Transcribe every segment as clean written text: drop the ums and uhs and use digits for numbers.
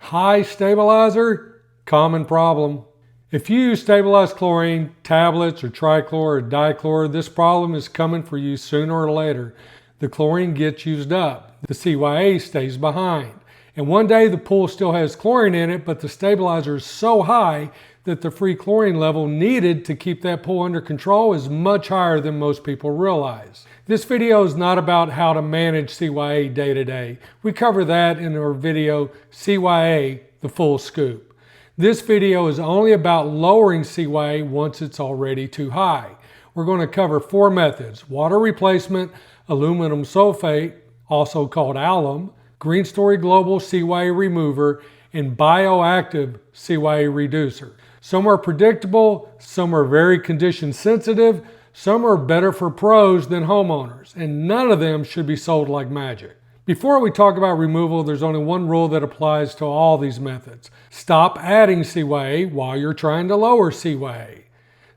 High stabilizer, common problem. If you use stabilized chlorine, tablets, or trichlor or dichlor, this problem is coming for you sooner or later. The chlorine gets used up. The CYA stays behind. And one day the pool still has chlorine in it, but the stabilizer is so high that the free chlorine level needed to keep that pool under control is much higher than most people realize. This video is not about how to manage CYA day to day. We cover that in our video, CYA, the full scoop. This video is only about lowering CYA once it's already too high. We're going to cover 4 methods: water replacement, aluminum sulfate, also called alum, GreenStory Global CYA Remover, and Bioactive CYA Reducer. Some are predictable, some are very condition sensitive, some are better for pros than homeowners, and none of them should be sold like magic. Before we talk about removal, there's only one rule that applies to all these methods. Stop adding CYA while you're trying to lower CYA.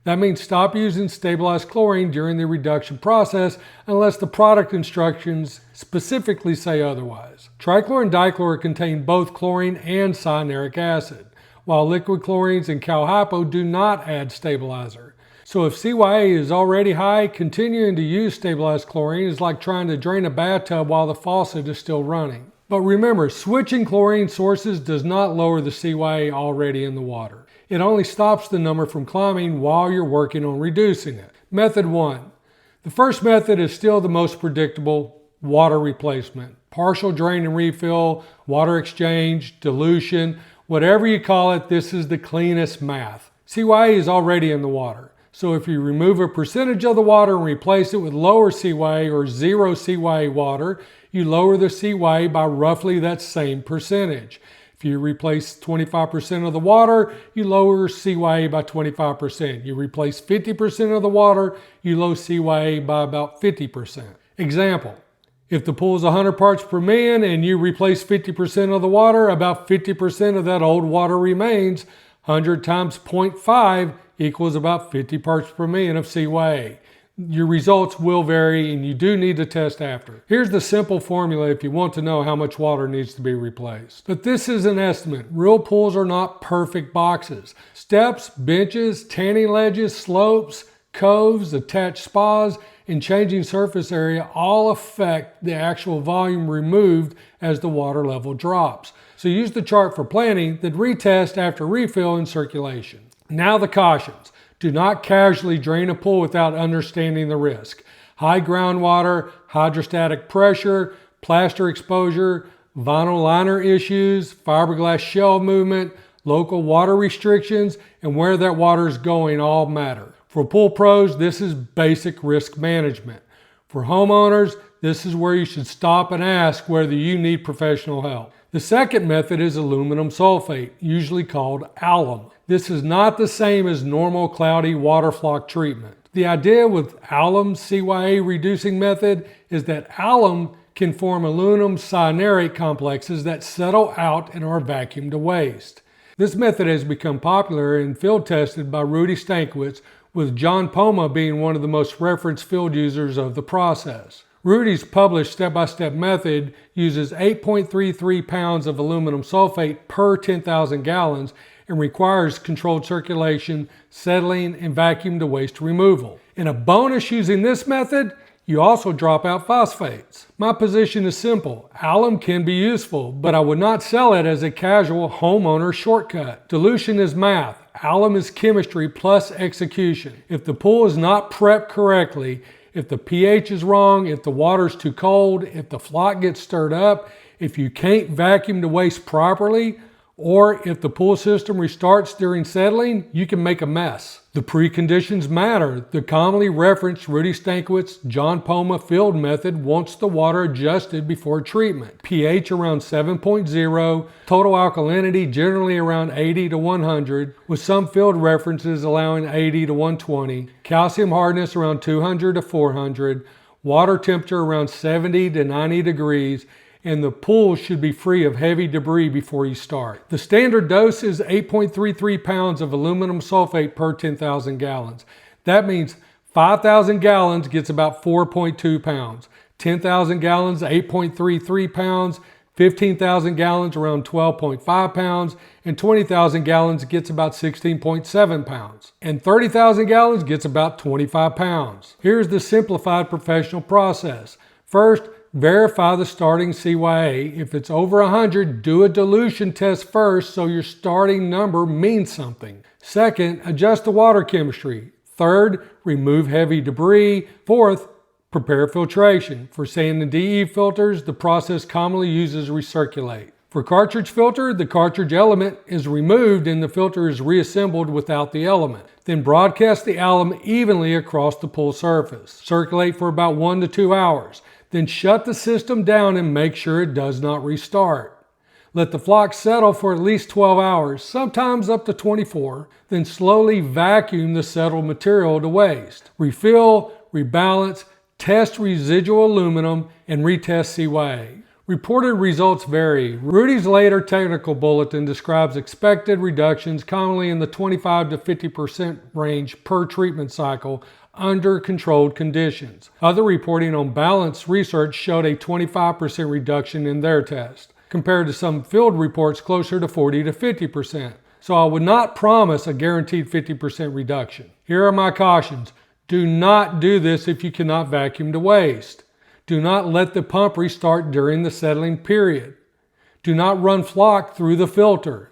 That means stop using stabilized chlorine during the reduction process unless the product instructions specifically say otherwise. Trichlor and dichlor contain both chlorine and cyanuric acid, while liquid chlorines and cal hypo do not add stabilizer. So if CYA is already high, continuing to use stabilized chlorine is like trying to drain a bathtub while the faucet is still running. But remember, switching chlorine sources does not lower the CYA already in the water. It only stops the number from climbing while you're working on reducing it. Method 1. The first method is still the most predictable: water replacement. Partial drain and refill, water exchange, dilution, whatever you call it, this is the cleanest math. CYA is already in the water. So if you remove a percentage of the water and replace it with lower CYA or zero CYA water, you lower the CYA by roughly that same percentage. If you replace 25% of the water, you lower CYA by 25%. You replace 50% of the water, you lower CYA by about 50%. Example: if the pool is 100 parts per million and you replace 50% of the water, about 50% of that old water remains. 100 times 0.5 equals about 50 parts per million of CYA. Your results will vary and you do need to test after. Here's the simple formula if you want to know how much water needs to be replaced. But this is an estimate. Real pools are not perfect boxes. Steps, benches, tanning ledges, slopes, coves, attached spas, and changing surface area all affect the actual volume removed as the water level drops. So use the chart for planning, then retest after refill and circulation. Now the cautions. Do not casually drain a pool without understanding the risk. High groundwater, hydrostatic pressure, plaster exposure, vinyl liner issues, fiberglass shell movement, local water restrictions, and where that water is going all matter. For pool pros, this is basic risk management. For homeowners, this is where you should stop and ask whether you need professional help. The second method is aluminum sulfate, usually called alum. This is not the same as normal cloudy water flock treatment. The idea with alum CYA reducing method is that alum can form aluminum cyanuric complexes that settle out and are vacuumed to waste. This method has become popular and field tested by Rudy Stankiewicz, with John Poma being one of the most referenced field users of the process. Rudy's published step-by-step method uses 8.33 pounds of aluminum sulfate per 10,000 gallons and requires controlled circulation, settling, and vacuum to waste removal. And a bonus using this method, you also drop out phosphates. My position is simple. Alum can be useful, but I would not sell it as a casual homeowner shortcut. Dilution is math. Alum is chemistry plus execution. If the pool is not prepped correctly, if the pH is wrong, if the water's too cold, if the flock gets stirred up, if you can't vacuum to waste properly, or if the pool system restarts during settling, you can make a mess. The preconditions matter. The commonly referenced Rudy Stankiewicz John Poma field method wants the water adjusted before treatment. pH around 7.0, total alkalinity generally around 80 to 100, with some field references allowing 80 to 120, calcium hardness around 200 to 400, water temperature around 70 to 90 degrees, and the pool should be free of heavy debris before you start. The standard dose is 8.33 pounds of aluminum sulfate per 10,000 gallons. That means 5,000 gallons gets about 4.2 pounds. 10,000 gallons, 8.33 pounds. 15,000 gallons around 12.5 pounds, and 20,000 gallons gets about 16.7 pounds, and 30,000 gallons gets about 25 pounds. Here's the simplified professional process. First, verify the starting CYA. If it's over 100, do a dilution test first so your starting number means something. Second, adjust the water chemistry. Third, remove heavy debris. Fourth, prepare filtration. For sand and DE filters, the process commonly uses recirculate. For cartridge filter, the cartridge element is removed and the filter is reassembled without the element. Then broadcast the alum evenly across the pool surface. Circulate for about 1 to 2 hours. Then shut the system down and make sure it does not restart. Let the flock settle for at least 12 hours, sometimes up to 24. Then slowly vacuum the settled material to waste. Refill, rebalance, test residual aluminum, and retest CYA. Reported results vary. Rudy's later technical bulletin describes expected reductions commonly in the 25 to 50% range per treatment cycle under controlled conditions. Other reporting on balanced research showed a 25% reduction in their test, compared to some field reports closer to 40 to 50%. So I would not promise a guaranteed 50% reduction. Here are my cautions. Do not do this if you cannot vacuum to waste. Do not let the pump restart during the settling period. Do not run flock through the filter.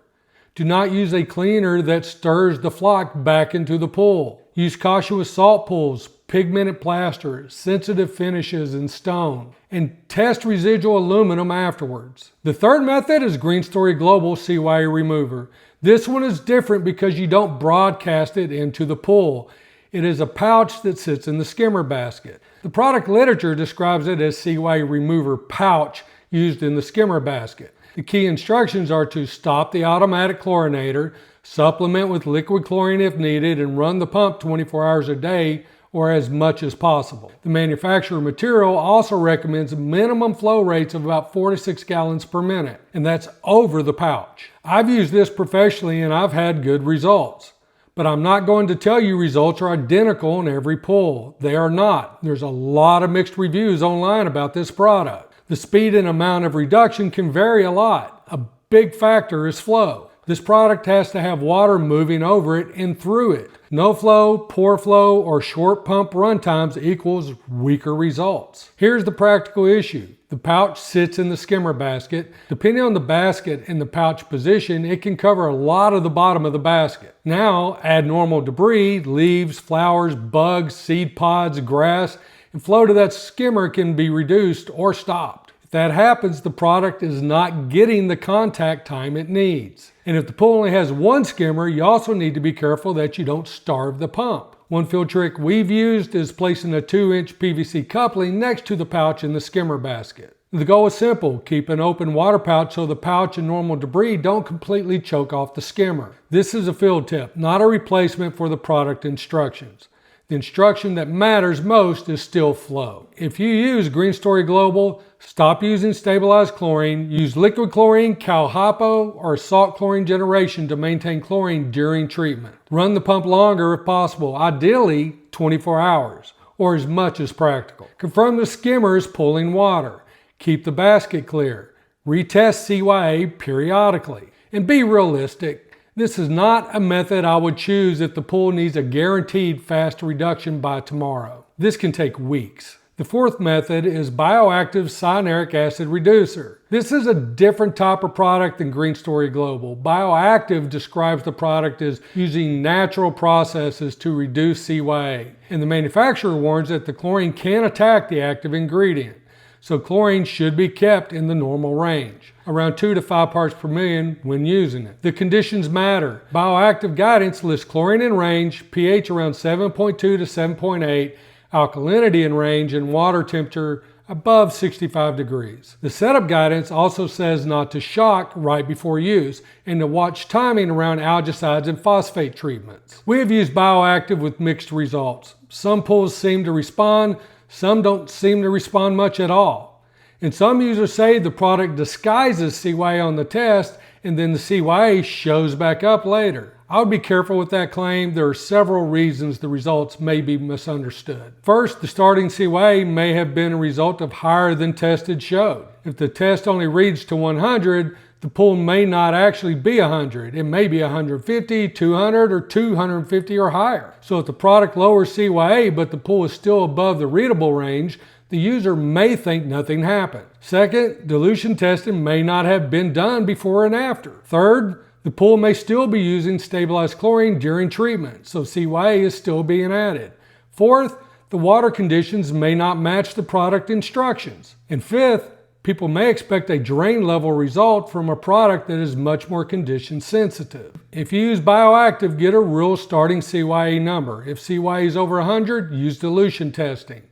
Do not use a cleaner that stirs the flock back into the pool. Use caution with salt pools, pigmented plaster, sensitive finishes, and stone. And test residual aluminum afterwards. The third method is GreenStory Global CYA Remover. This one is different because you don't broadcast it into the pool. It is a pouch that sits in the skimmer basket. The product literature describes it as CYA Remover pouch used in the skimmer basket. The key instructions are to stop the automatic chlorinator, supplement with liquid chlorine if needed, and run the pump 24 hours a day or as much as possible. The manufacturer material also recommends minimum flow rates of about 4 to 6 gallons per minute, and that's over the pouch. I've used this professionally and I've had good results. But I'm not going to tell you results are identical in every pool. They are not. There's a lot of mixed reviews online about this product. The speed and amount of reduction can vary a lot. A big factor is flow. This product has to have water moving over it and through it. No flow, poor flow, or short pump run times equals weaker results. Here's the practical issue. The pouch sits in the skimmer basket. Depending on the basket and the pouch position, it can cover a lot of the bottom of the basket. Now, add normal debris, leaves, flowers, bugs, seed pods, grass, and flow to that skimmer can be reduced or stopped. If that happens, the product is not getting the contact time it needs. And if the pool only has one skimmer, you also need to be careful that you don't starve the pump. One field trick we've used is placing a 2-inch PVC coupling next to the pouch in the skimmer basket. The goal is simple. Keep an open water pouch so the pouch and normal debris don't completely choke off the skimmer. This is a field tip, not a replacement for the product instructions. The instruction that matters most is still flow. If you use GreenStory Global, stop using stabilized chlorine. Use liquid chlorine, cal hypo, or salt chlorine generation to maintain chlorine during treatment. Run the pump longer if possible, ideally 24 hours, or as much as practical. Confirm the skimmer is pulling water. Keep the basket clear. Retest CYA periodically. And be realistic. This is not a method I would choose if the pool needs a guaranteed fast reduction by tomorrow. This can take weeks. The fourth method is Bioactive Cyanuric Acid Reducer. This is a different type of product than GreenStory Global. Bioactive describes the product as using natural processes to reduce CYA, and the manufacturer warns that the chlorine can attack the active ingredient. So chlorine should be kept in the normal range, around 2 to 5 parts per million when using it. The conditions matter. Bioactive guidance lists chlorine in range, pH around 7.2 to 7.8, alkalinity in range, and water temperature above 65 degrees. The setup guidance also says not to shock right before use and to watch timing around algicides and phosphate treatments. We have used Bioactive with mixed results. Some pools seem to respond, some don't seem to respond much at all. And some users say the product disguises CYA on the test and then the CYA shows back up later. I would be careful with that claim. There are several reasons the results may be misunderstood. First, the starting CYA may have been a result of higher than tested showed. If the test only reads to 100, the pool may not actually be 100. It may be 150, 200, or 250 or higher. So if the product lowers CYA but the pool is still above the readable range, the user may think nothing happened. Second, dilution testing may not have been done before and after. Third, the pool may still be using stabilized chlorine during treatment, so CYA is still being added. Fourth, the water conditions may not match the product instructions. And fifth, people may expect a drain level result from a product that is much more condition sensitive. If you use Bioactive, get a real starting CYA number. If CYA is over 100, use dilution testing.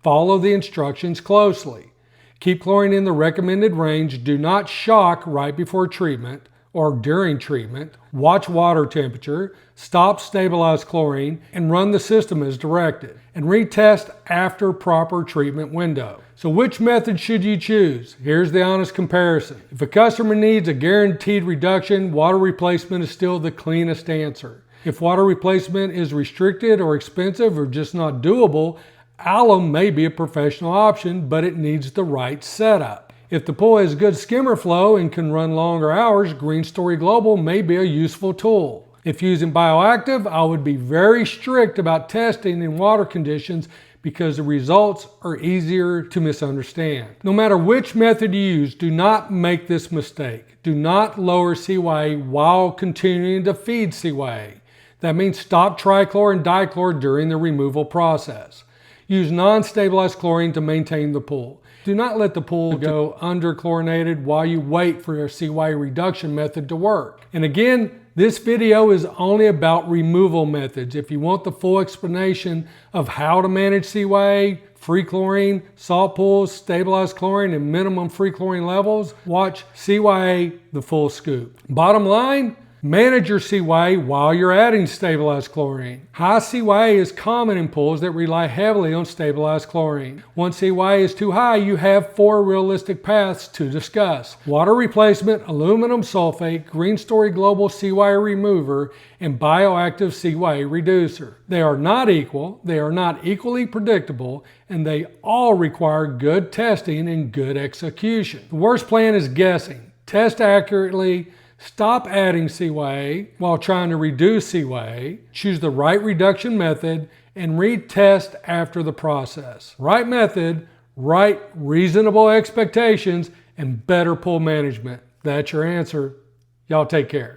Follow the instructions closely. Keep chlorine in the recommended range. Do not shock right before treatment or during treatment. Watch water temperature. Stop stabilized chlorine and run the system as directed. And retest after proper treatment window. So which method should you choose? Here's the honest comparison. If a customer needs a guaranteed reduction, water replacement is still the cleanest answer. If water replacement is restricted or expensive or just not doable, alum may be a professional option, but it needs the right setup. If the pool has good skimmer flow and can run longer hours, GreenStory Global may be a useful tool. If using Bioactive, I would be very strict about testing in water conditions because the results are easier to misunderstand. No matter which method you use, do not make this mistake. Do not lower CYA while continuing to feed CYA. That means stop trichlor and dichlor during the removal process. Use non-stabilized chlorine to maintain the pool. Do not let the pool go underchlorinated while you wait for your CYA reduction method to work. And again, this video is only about removal methods. If you want the full explanation of how to manage CYA, free chlorine, salt pools, stabilized chlorine, and minimum free chlorine levels, watch CYA The Full Scoop. Bottom line, manage your CYA while you're adding stabilized chlorine. High CYA is common in pools that rely heavily on stabilized chlorine. Once CYA is too high, you have 4 realistic paths to discuss: water replacement, aluminum sulfate, GreenStory Global CYA Remover, and Bioactive CYA Reducer. They are not equal, they are not equally predictable, and they all require good testing and good execution. The worst plan is guessing. Test accurately. Stop adding CYA while trying to reduce CYA. Choose the right reduction method and retest after the process. Right method, right reasonable expectations, and better pool management. That's your answer. Y'all take care.